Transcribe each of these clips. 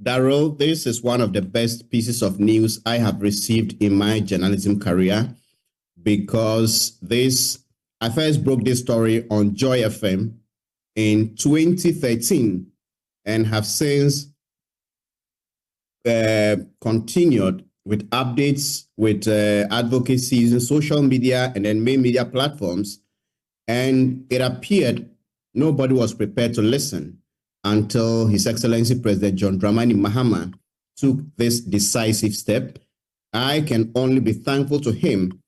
Daryl, this is one of the best pieces of news I have received in my journalism career because I first broke this story on Joy FM in 2013 and have since continued with updates, with advocacies in social media and then main media platforms. And it appeared nobody was prepared to listen until His Excellency President John Dramani Mahama took this decisive step. I can only be thankful to him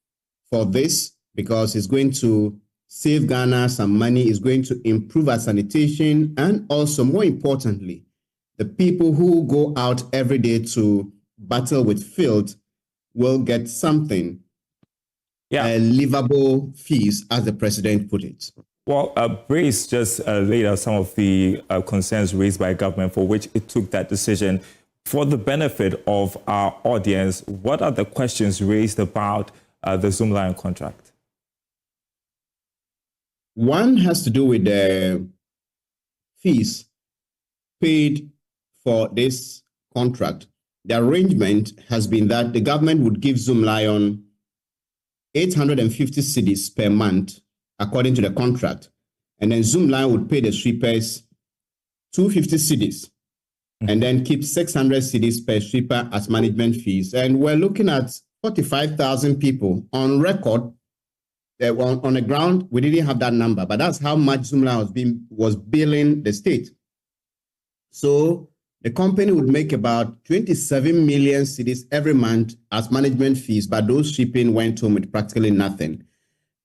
for this because it's going to save Ghana some money, it's going to improve our sanitation, and also, more importantly, the people who go out every day to battle with filth will get something, a livable fees, as the president put it. Well, Brace just laid out some of the concerns raised by government for which it took that decision. For the benefit of our audience, what are the questions raised about the Zoomlion contract? One has to do with the fees paid for this contract. The arrangement has been that the government would give Zoomlion 850 cedis per month, according to the contract. And then Zoomlion would pay the sweepers 250 cedis and then keep 600 cedis per sweeper as management fees. And we're looking at 45,000 people on record. On the ground, we didn't have that number, but that's how much Zoomlion was billing the state. So the company would make about 27 million cedis every month as management fees, but those shipping went home with practically nothing.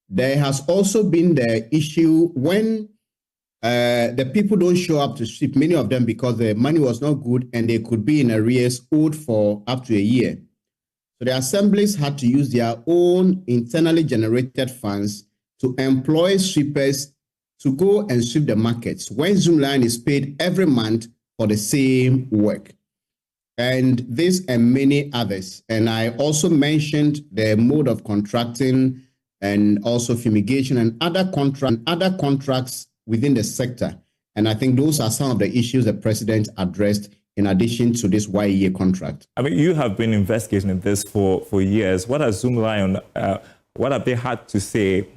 There has also been the issue when the people don't show up to ship, many of them because the money was not good and they could be in arrears owed for up to a year. So the assemblies had to use their own internally generated funds to employ sweepers to go and sweep the markets when Zoomlion is paid every month for the same work. And this and many others. And I also mentioned the mode of contracting and also fumigation and other contracts within the sector. And I think those are some of the issues the president addressed in addition to this YEA contract. I mean, you have been investigating this for years. What has Zoomlion, what have they had to say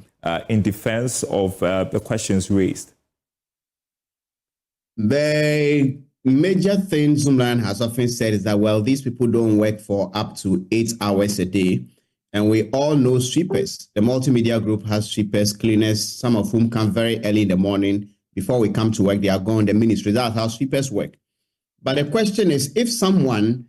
in defense of the questions raised? The major thing Zoomlion has often said is that, well, these people don't work for up to 8 hours a day. And we all know sweepers. The multimedia group has sweepers, cleaners, some of whom come very early in the morning. Before we come to work, they are going to the ministry. That's how sweepers work. But the question is, if someone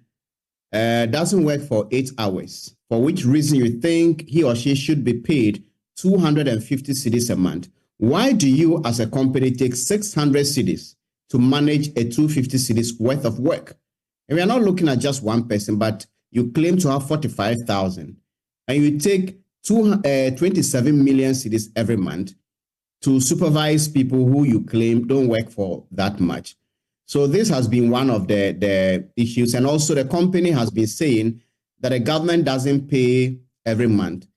doesn't work for 8 hours, for which reason you think he or she should be paid 250 cedis a month, why do you as a company take 600 cedis to manage a 250 cedis worth of work? And we are not looking at just one person, but you claim to have 45,000 and you take 27 million cedis every month to supervise people who you claim don't work for that much. So this has been one of the issues. And also the company has been saying that the government doesn't pay every month.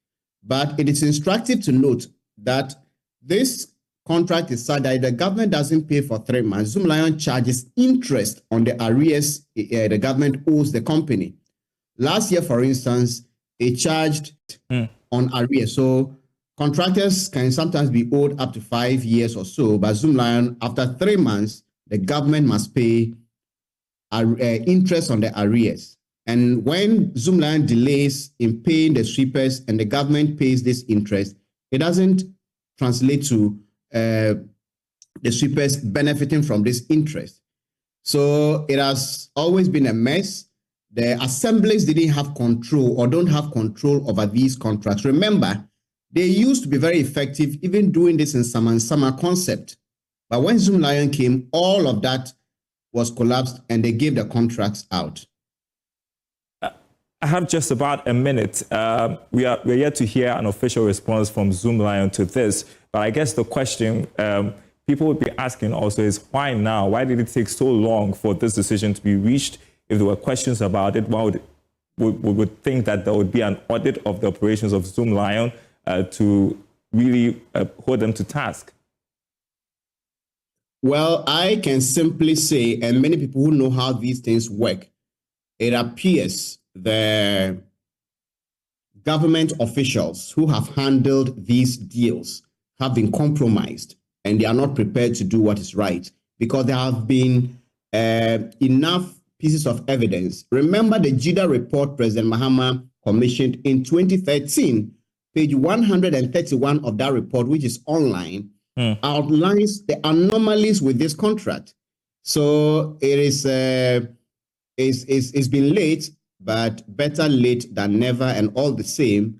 But it is instructive to note that this contract is such that if the government doesn't pay for 3 months, Zoomlion charges interest on the arrears the government owes the company. Last year, for instance, it charged on arrears. So contractors can sometimes be owed up to 5 years or so, but Zoomlion, after 3 months, the government must pay interest on the arrears. And when Zoomlion delays in paying the sweepers and the government pays this interest, it doesn't translate to the sweepers benefiting from this interest. So it has always been a mess. The assemblies didn't have control or don't have control over these contracts. Remember, they used to be very effective even doing this in summer concept. But when Zoomlion came, all of that was collapsed and they gave the contracts out. I have just about a minute. We're yet to hear an official response from Zoomlion to this. But I guess the question people would be asking also is why now? Why did it take so long for this decision to be reached? If there were questions about it, one would think that there would be an audit of the operations of Zoomlion to really hold them to task. Well, I can simply say, and many people who know how these things work, it appears the government officials who have handled these deals have been compromised and they are not prepared to do what is right because there have been enough pieces of evidence. Remember the JIDA report President Mahama commissioned in 2013, page 131 of that report, which is online, outlines the anomalies with this contract. So it is it's been late, but better late than never. And all the same,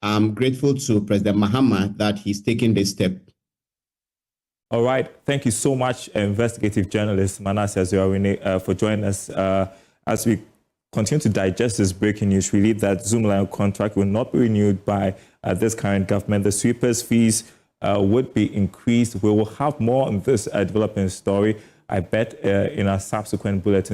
I'm grateful to President Mahama that he's taken this step. All right. Thank you so much, investigative journalist Manasseh Azure, for joining us. As we continue to digest this breaking news, we read that Zoomlion contract will not be renewed by this current government. The sweepers' fees would be increased. We will have more on this developing story, I bet, in our subsequent bulletins.